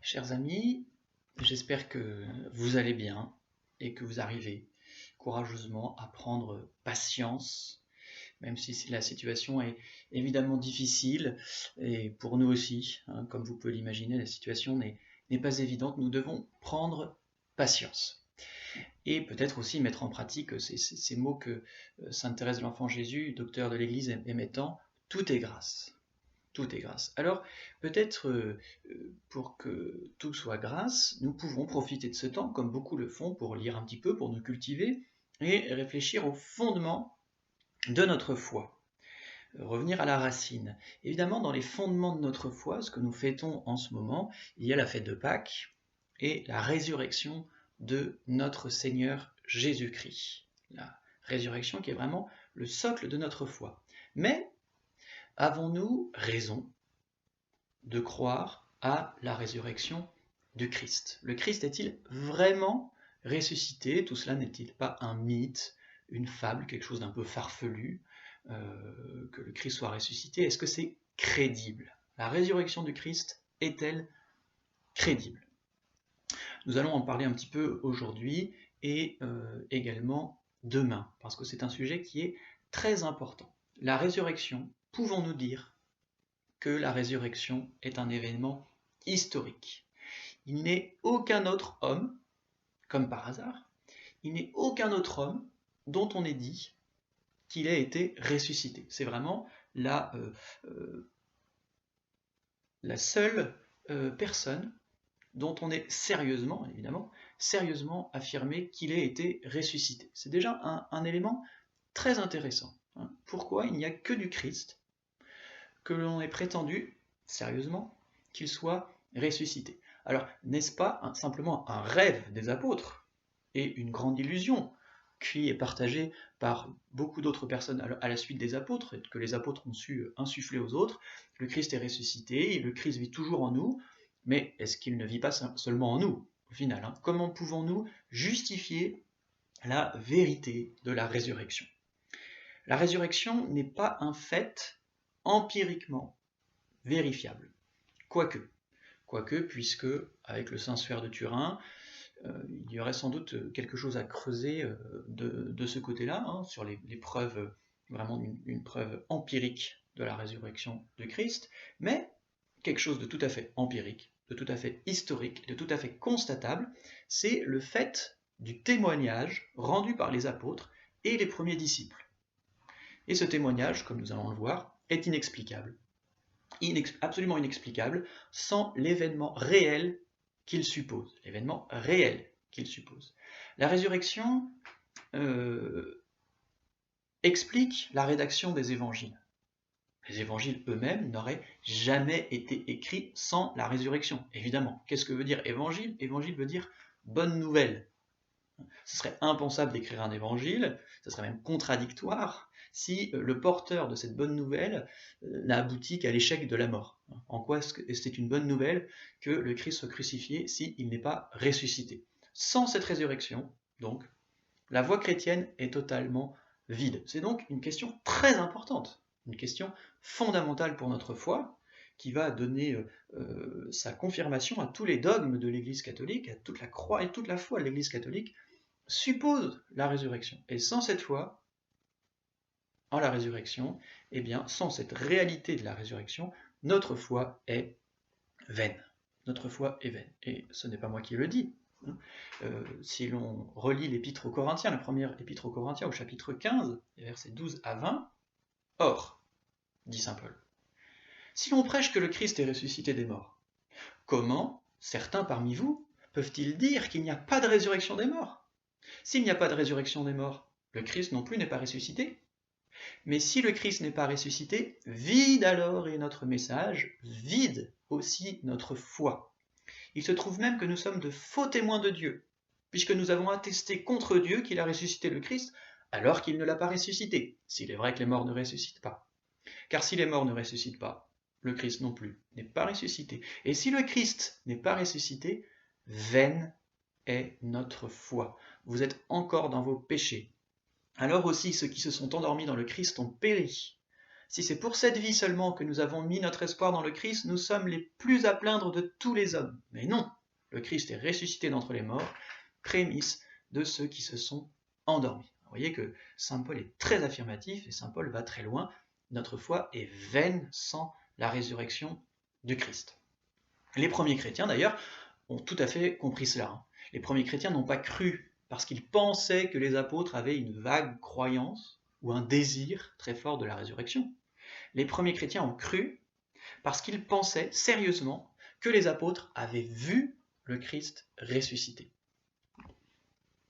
Chers amis, j'espère que vous allez bien et que vous arrivez courageusement à prendre patience, même si la situation est évidemment difficile, et pour nous aussi, comme vous pouvez l'imaginer, la situation n'est pas évidente, nous devons prendre patience. Et peut-être aussi mettre en pratique ces mots que Sainte Thérèse de l'Enfant Jésus, docteur de l'Église, aimait tant, tout est grâce. Tout est grâce. Alors, peut-être pour que tout soit grâce, nous pouvons profiter de ce temps, comme beaucoup le font, pour lire un petit peu, pour nous cultiver, et réfléchir au fondement de notre foi. Revenir à la racine. Évidemment, dans les fondements de notre foi, ce que nous fêtons en ce moment, il y a la fête de Pâques et la résurrection de notre Seigneur Jésus-Christ. La résurrection qui est vraiment le socle de notre foi. Mais avons-nous raison de croire à la résurrection du Christ? Le Christ est-il vraiment ressuscité? Tout cela n'est-il pas un mythe, une fable, quelque chose d'un peu farfelu, que le Christ soit ressuscité? Est-ce que c'est crédible? La résurrection du Christ est-elle crédible? Nous allons en parler un petit peu aujourd'hui et également demain, parce que c'est un sujet qui est très important. La résurrection, pouvons-nous dire que la résurrection est un événement historique? Il n'est aucun autre homme, comme par hasard, il n'est aucun autre homme dont on ait dit qu'il ait été ressuscité. C'est vraiment la seule personne dont on est sérieusement, évidemment, sérieusement affirmé qu'il ait été ressuscité. C'est déjà un élément très intéressant. Pourquoi il n'y a que du Christ que l'on ait prétendu, sérieusement, qu'il soit ressuscité? Alors, n'est-ce pas simplement un rêve des apôtres et une grande illusion qui est partagée par beaucoup d'autres personnes à la suite des apôtres, et que les apôtres ont su insuffler aux autres? Le Christ est ressuscité, et le Christ vit toujours en nous, mais est-ce qu'il ne vit pas seulement en nous, au final? Comment pouvons-nous justifier la vérité de la résurrection? La résurrection n'est pas un fait empiriquement vérifiable. Quoique, puisque, avec le Saint-Suaire de Turin, il y aurait sans doute quelque chose à creuser de ce côté-là, sur les preuves, vraiment une preuve empirique de la résurrection de Christ, mais quelque chose de tout à fait empirique, de tout à fait historique, de tout à fait constatable, c'est le fait du témoignage rendu par les apôtres et les premiers disciples. Et ce témoignage, comme nous allons le voir, est inexplicable. Absolument inexplicable, sans l'événement réel qu'il suppose. L'événement réel qu'il suppose. La résurrection explique la rédaction des évangiles. Les évangiles eux-mêmes n'auraient jamais été écrits sans la résurrection, évidemment. Qu'est-ce que veut dire évangile? Évangile veut dire bonne nouvelle. Ce serait impensable d'écrire un évangile, ce serait même contradictoire, si le porteur de cette bonne nouvelle n'a abouti qu'à l'échec de la mort. En quoi est-ce que c'est une bonne nouvelle que le Christ soit crucifié s'il n'est pas ressuscité? Sans cette résurrection, donc, la foi chrétienne est totalement vide. C'est donc une question très importante, une question fondamentale pour notre foi, qui va donner sa confirmation à tous les dogmes de l'Église catholique, à toute la croix et toute la foi de l'Église catholique, suppose la résurrection. Et sans cette foi en la résurrection, eh bien, sans cette réalité de la résurrection, notre foi est vaine. Notre foi est vaine. Et ce n'est pas moi qui le dis. Si l'on relit l'épître aux Corinthiens, la première épître aux Corinthiens, au chapitre 15, versets 12 à 20, « Or, dit saint Paul, si l'on prêche que le Christ est ressuscité des morts, comment certains parmi vous peuvent-ils dire qu'il n'y a pas de résurrection des morts? S'il n'y a pas de résurrection des morts, le Christ non plus n'est pas ressuscité. Mais si le Christ n'est pas ressuscité, vide alors est notre message, vide aussi notre foi. Il se trouve même que nous sommes de faux témoins de Dieu, puisque nous avons attesté contre Dieu qu'il a ressuscité le Christ, alors qu'il ne l'a pas ressuscité, s'il est vrai que les morts ne ressuscitent pas. Car si les morts ne ressuscitent pas, le Christ non plus n'est pas ressuscité. Et si le Christ n'est pas ressuscité, vaine est notre foi. Vous êtes encore dans vos péchés. Alors aussi ceux qui se sont endormis dans le Christ ont péri. si c'est pour cette vie seulement que nous avons mis notre espoir dans le Christ, nous sommes les plus à plaindre de tous les hommes. Mais non, le Christ est ressuscité d'entre les morts, prémisse de ceux qui se sont endormis. Vous voyez que saint Paul est très affirmatif et saint Paul va très loin. Notre foi est vaine sans la résurrection du Christ. Les premiers chrétiens, d'ailleurs, ont tout à fait compris cela. Les premiers chrétiens n'ont pas cru parce qu'ils pensaient que les apôtres avaient une vague croyance ou un désir très fort de la résurrection. Les premiers chrétiens ont cru parce qu'ils pensaient sérieusement que les apôtres avaient vu le Christ ressuscité.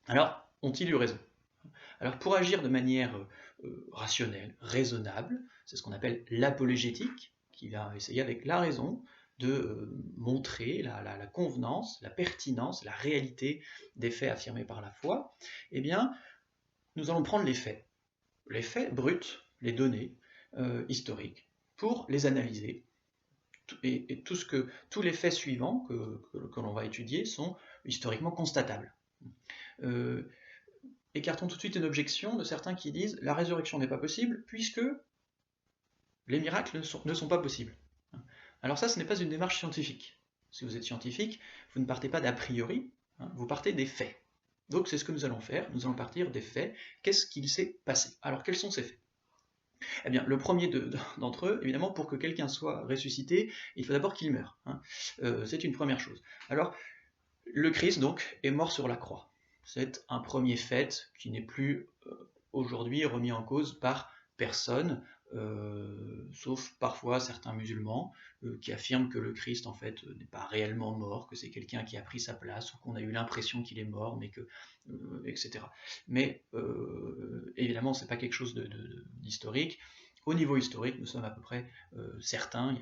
Alors, ont-ils eu raison? Alors, pour agir de manière rationnelle, raisonnable, c'est ce qu'on appelle l'apologétique, qui va essayer avec la raison de montrer la convenance, la pertinence, la réalité des faits affirmés par la foi, eh bien, nous allons prendre les faits bruts, les données historiques, pour les analyser. Et tous les faits suivants que l'on va étudier sont historiquement constatables. Écartons tout de suite une objection de certains qui disent la résurrection n'est pas possible puisque les miracles ne sont pas possibles. Alors ça, ce n'est pas une démarche scientifique. Si vous êtes scientifique, vous ne partez pas d'a priori, vous partez des faits. Donc c'est ce que nous allons faire, nous allons partir des faits. Qu'est-ce qu'il s'est passé? Alors quels sont ces faits? Eh bien, le premier d'entre eux, évidemment, pour que quelqu'un soit ressuscité, il faut d'abord qu'il meure. C'est une première chose. Alors, le Christ, donc, est mort sur la croix. C'est un premier fait qui n'est plus aujourd'hui remis en cause par personne, sauf parfois certains musulmans qui affirment que le Christ en fait n'est pas réellement mort, que c'est quelqu'un qui a pris sa place, ou qu'on a eu l'impression qu'il est mort, mais que etc. Mais évidemment, c'est pas quelque chose d'historique. Au niveau historique, nous sommes à peu près certains.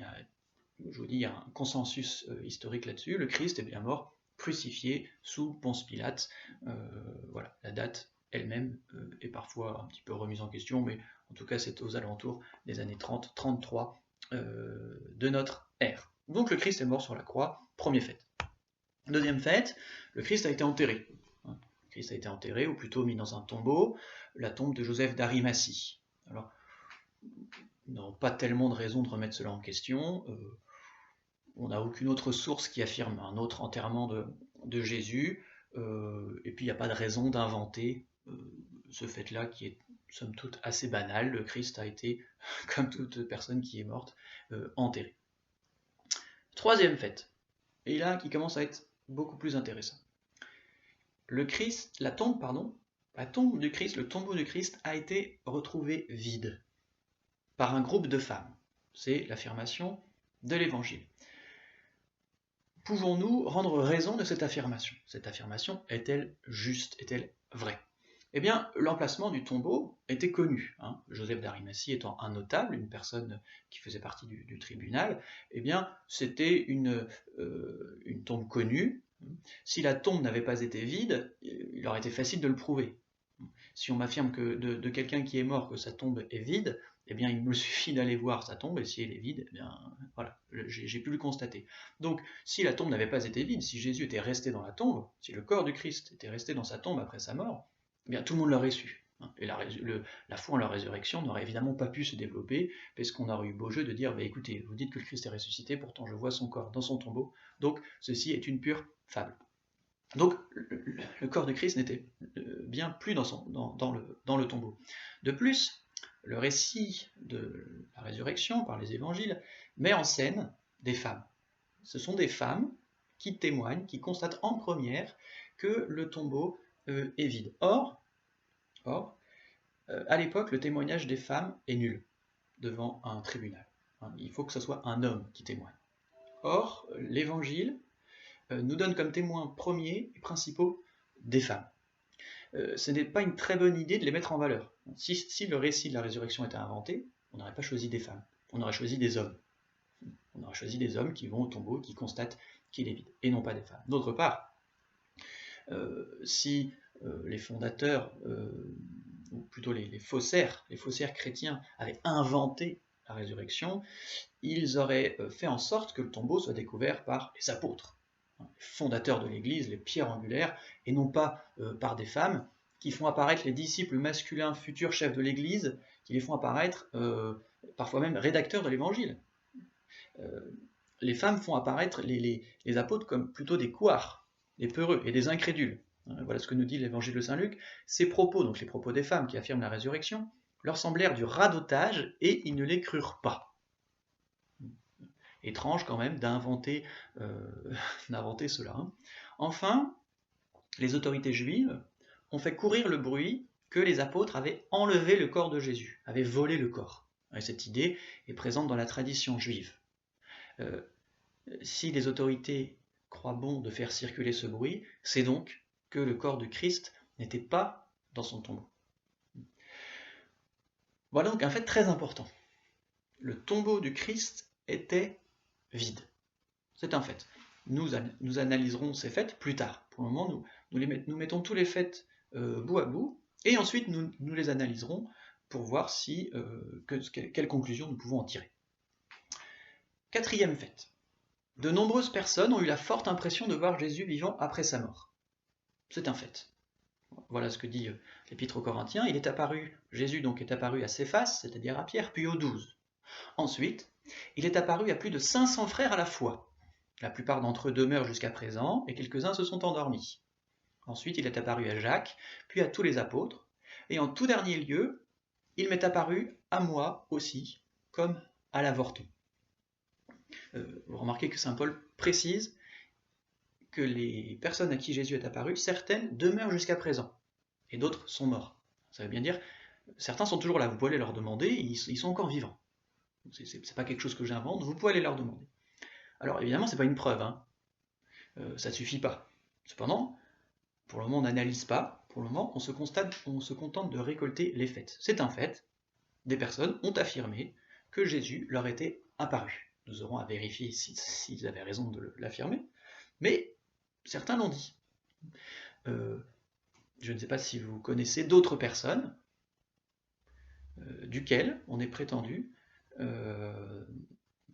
Je vous dis, il y a un consensus historique là-dessus. Le Christ est bien mort, crucifié sous Ponce Pilate. Voilà, la date elle-même est parfois un petit peu remise en question, mais en tout cas c'est aux alentours des années 30-33 de notre ère. Donc le Christ est mort sur la croix, premier fait. Deuxième fait, le Christ a été enterré. Le Christ a été enterré, ou plutôt mis dans un tombeau, la tombe de Joseph d'Arimathie. Alors, nous n'avons pas tellement de raison de remettre cela en question. On n'a aucune autre source qui affirme un autre enterrement de Jésus, et puis il n'y a pas de raison d'inventer ce fait-là qui est somme toute assez banal. Le Christ a été, comme toute personne qui est morte, enterré. Troisième fait, et là qui commence à être beaucoup plus intéressant. La tombe du Christ, le tombeau du Christ a été retrouvé vide par un groupe de femmes. C'est l'affirmation de l'Évangile. Pouvons-nous rendre raison de cette affirmation? Cette affirmation est-elle juste? Est-elle vraie? Eh bien, l'emplacement du tombeau était connu. Joseph d'Arimathie étant un notable, une personne qui faisait partie du tribunal, eh bien, c'était une tombe connue. Si la tombe n'avait pas été vide, il aurait été facile de le prouver. Si on m'affirme que de quelqu'un qui est mort que sa tombe est vide, eh bien, il me suffit d'aller voir sa tombe, et si elle est vide, eh bien, voilà, j'ai pu le constater. Donc, si la tombe n'avait pas été vide, si Jésus était resté dans la tombe, si le corps du Christ était resté dans sa tombe après sa mort, eh bien, tout le monde l'aurait su. Et la foi en la résurrection n'aurait évidemment pas pu se développer, parce qu'on aurait eu beau jeu de dire, écoutez, vous dites que le Christ est ressuscité, pourtant je vois son corps dans son tombeau, donc ceci est une pure fable. Donc, le corps du Christ n'était bien plus dans le tombeau. De plus, le récit de la résurrection par les évangiles met en scène des femmes. Ce sont des femmes qui témoignent, qui constatent en première que le tombeau est vide. Or, à l'époque, le témoignage des femmes est nul devant un tribunal. Il faut que ce soit un homme qui témoigne. Or, l'évangile nous donne comme témoins premiers et principaux des femmes. Ce n'est pas une très bonne idée de les mettre en valeur. Si le récit de la résurrection était inventé, on n'aurait pas choisi des femmes, on aurait choisi des hommes. On aurait choisi des hommes qui vont au tombeau, qui constatent qu'il est vide, et non pas des femmes. D'autre part, si les fondateurs, ou plutôt les faussaires chrétiens avaient inventé la résurrection, ils auraient fait en sorte que le tombeau soit découvert par les apôtres, les fondateurs de l'Église, les pierres angulaires, et non pas par des femmes qui font apparaître les disciples masculins futurs chefs de l'Église, qui les font apparaître parfois même rédacteur de l'Évangile. Les femmes font apparaître les apôtres comme plutôt des couards, des peureux et des incrédules. Voilà ce que nous dit l'Évangile de Saint Luc. Ces propos, donc les propos des femmes qui affirment la résurrection, leur semblèrent du radotage et ils ne les crurent pas. Étrange quand même d'inventer cela. Enfin, les autorités juives ont fait courir le bruit que les apôtres avaient enlevé le corps de Jésus, avaient volé le corps. Et cette idée est présente dans la tradition juive. Si les autorités croient bon de faire circuler ce bruit, c'est donc que le corps de Christ n'était pas dans son tombeau. Voilà donc un fait très important. Le tombeau du Christ était vide. C'est un fait. Nous analyserons ces faits plus tard. Pour le moment, nous mettons tous les faits bout à bout, et ensuite nous les analyserons pour voir quelle conclusion nous pouvons en tirer. Quatrième fait. De nombreuses personnes ont eu la forte impression de voir Jésus vivant après sa mort. C'est un fait. Voilà ce que dit l'Épître aux Corinthiens. Jésus donc est apparu à Céphas, c'est-à-dire à Pierre, puis aux 12. Ensuite, il est apparu à plus de 500 frères à la fois. La plupart d'entre eux demeurent jusqu'à présent, et quelques-uns se sont endormis. Ensuite, il est apparu à Jacques, puis à tous les apôtres, et en tout dernier lieu, il m'est apparu à moi aussi, comme à l'avorton. Vous remarquez que saint Paul précise que les personnes à qui Jésus est apparu, certaines demeurent jusqu'à présent, et d'autres sont morts. Ça veut bien dire, certains sont toujours là, vous pouvez aller leur demander, ils sont encore vivants. C'est pas quelque chose que j'invente, vous pouvez aller leur demander. Alors évidemment, c'est pas une preuve, ça ne suffit pas. Cependant, pour le moment, on n'analyse pas, pour le moment, on se contente de récolter les faits. C'est un fait, des personnes ont affirmé que Jésus leur était apparu. Nous aurons à vérifier s'ils avaient raison de l'affirmer, mais certains l'ont dit. Je ne sais pas si vous connaissez d'autres personnes duquel on est prétendu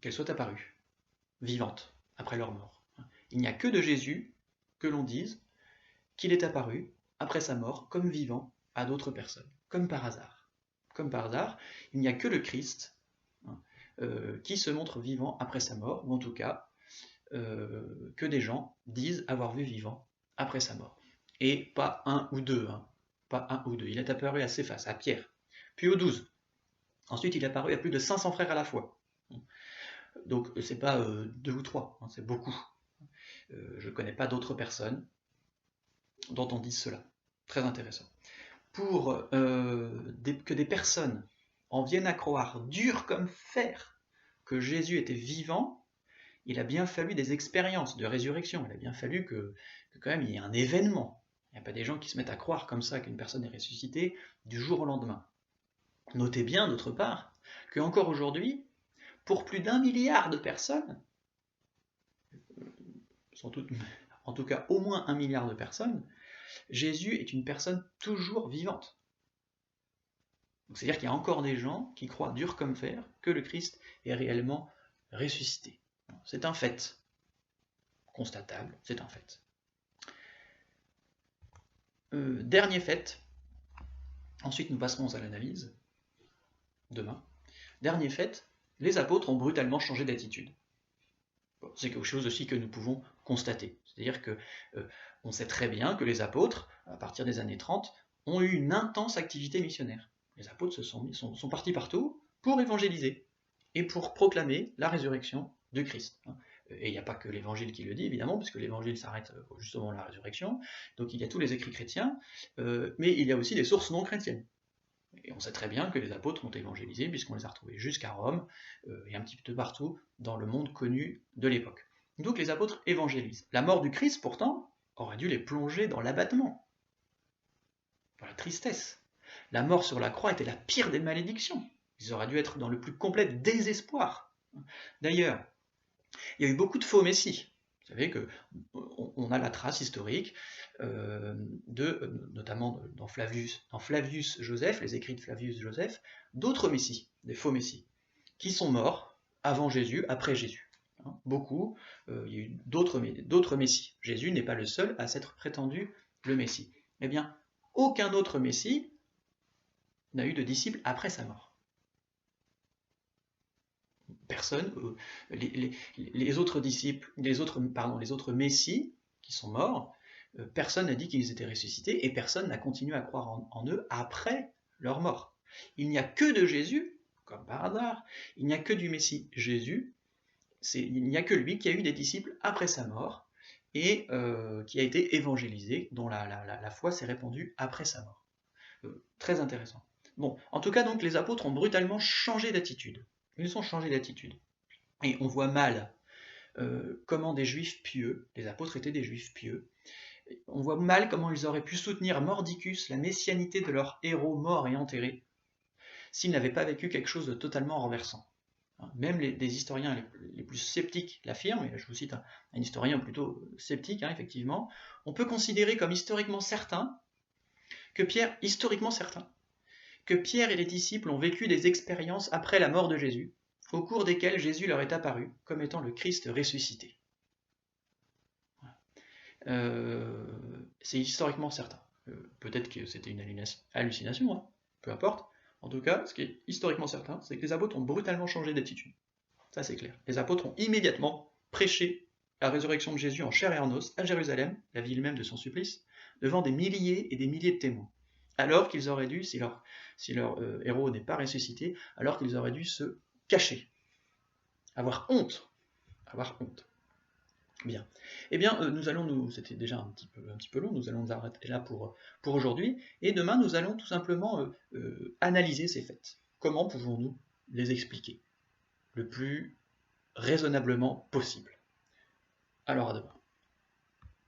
qu'elles soient apparues, vivantes, après leur mort. Il n'y a que de Jésus que l'on dise qu'il est apparu, après sa mort, comme vivant à d'autres personnes, comme par hasard. Comme par hasard, il n'y a que le Christ qui se montre vivant après sa mort, ou en tout cas, que des gens disent avoir vu vivant après sa mort. Et pas un ou deux, pas un ou deux. Il est apparu à Céphas, à Pierre, puis aux 12. Ensuite, il est apparu à plus de 500 frères à la fois. Donc, c'est pas deux ou trois, c'est beaucoup. Je ne connais pas d'autres personnes dont on dise cela. Très intéressant. Pour que des personnes en viennent à croire dur comme fer que Jésus était vivant, il a bien fallu des expériences de résurrection. Il a bien fallu que quand même il y ait un événement. Il n'y a pas des gens qui se mettent à croire comme ça qu'une personne est ressuscitée du jour au lendemain. Notez bien, d'autre part, qu'encore aujourd'hui, pour plus d'1 milliard de personnes, en tout cas au moins 1 milliard de personnes, Jésus est une personne toujours vivante. C'est-à-dire qu'il y a encore des gens qui croient dur comme fer que le Christ est réellement ressuscité. C'est un fait. Constatable, c'est un fait. Dernier fait. Ensuite, nous passerons à l'analyse. Demain. Dernier fait, les apôtres ont brutalement changé d'attitude. Bon, c'est quelque chose aussi que nous pouvons constater. C'est-à-dire que on sait très bien que les apôtres, à partir des années 30, ont eu une intense activité missionnaire. Les apôtres sont partis partout pour évangéliser et pour proclamer la résurrection de Christ. Et il n'y a pas que l'évangile qui le dit, évidemment, puisque l'évangile s'arrête justement à la résurrection. Donc il y a tous les écrits chrétiens, mais il y a aussi des sources non chrétiennes. Et on sait très bien que les apôtres ont évangélisé, puisqu'on les a retrouvés jusqu'à Rome, et un petit peu partout dans le monde connu de l'époque. Donc les apôtres évangélisent. La mort du Christ, pourtant, aurait dû les plonger dans l'abattement, dans la tristesse. La mort sur la croix était la pire des malédictions. Ils auraient dû être dans le plus complet désespoir. D'ailleurs, il y a eu beaucoup de faux messies. Vous savez qu'on a la trace historique notamment dans Flavius Joseph, les écrits de Flavius Joseph, d'autres messies, des faux messies, qui sont morts avant Jésus, après Jésus. Beaucoup, il y a eu d'autres messies. Jésus n'est pas le seul à s'être prétendu le messie. Eh bien, aucun autre messie n'a eu de disciples après sa mort. Personne, les autres disciples, les autres messies qui sont morts, personne n'a dit qu'ils étaient ressuscités et personne n'a continué à croire en eux après leur mort. Il n'y a que de Jésus, comme par hasard, il n'y a que du Messie Jésus, il n'y a que lui qui a eu des disciples après sa mort et qui a été évangélisé, dont la foi s'est répandue après sa mort. Très intéressant. Bon, en tout cas, donc, les apôtres ont brutalement changé d'attitude. Ils ont changé d'attitude. Et on voit mal comment des juifs pieux, les apôtres étaient des juifs pieux, on voit mal comment ils auraient pu soutenir mordicus la messianité de leur héros mort et enterré, s'ils n'avaient pas vécu quelque chose de totalement renversant. Même des historiens les plus sceptiques l'affirment, et je vous cite un historien plutôt sceptique, effectivement, on peut considérer comme historiquement certain que Pierre et les disciples ont vécu des expériences après la mort de Jésus, au cours desquelles Jésus leur est apparu comme étant le Christ ressuscité. C'est historiquement certain. Peut-être que c'était une hallucination, peu importe. En tout cas, ce qui est historiquement certain, c'est que les apôtres ont brutalement changé d'attitude. Ça, c'est clair. Les apôtres ont immédiatement prêché la résurrection de Jésus en chair et en os à Jérusalem, la ville même de son supplice, devant des milliers et des milliers de témoins. Alors qu'ils auraient dû, si leur héros n'est pas ressuscité, alors qu'ils auraient dû se cacher, avoir honte. Bien. Eh bien, c'était déjà un petit peu long, nous allons nous arrêter là pour aujourd'hui, et demain nous allons tout simplement analyser ces faits. Comment pouvons-nous les expliquer le plus raisonnablement possible? Alors à demain.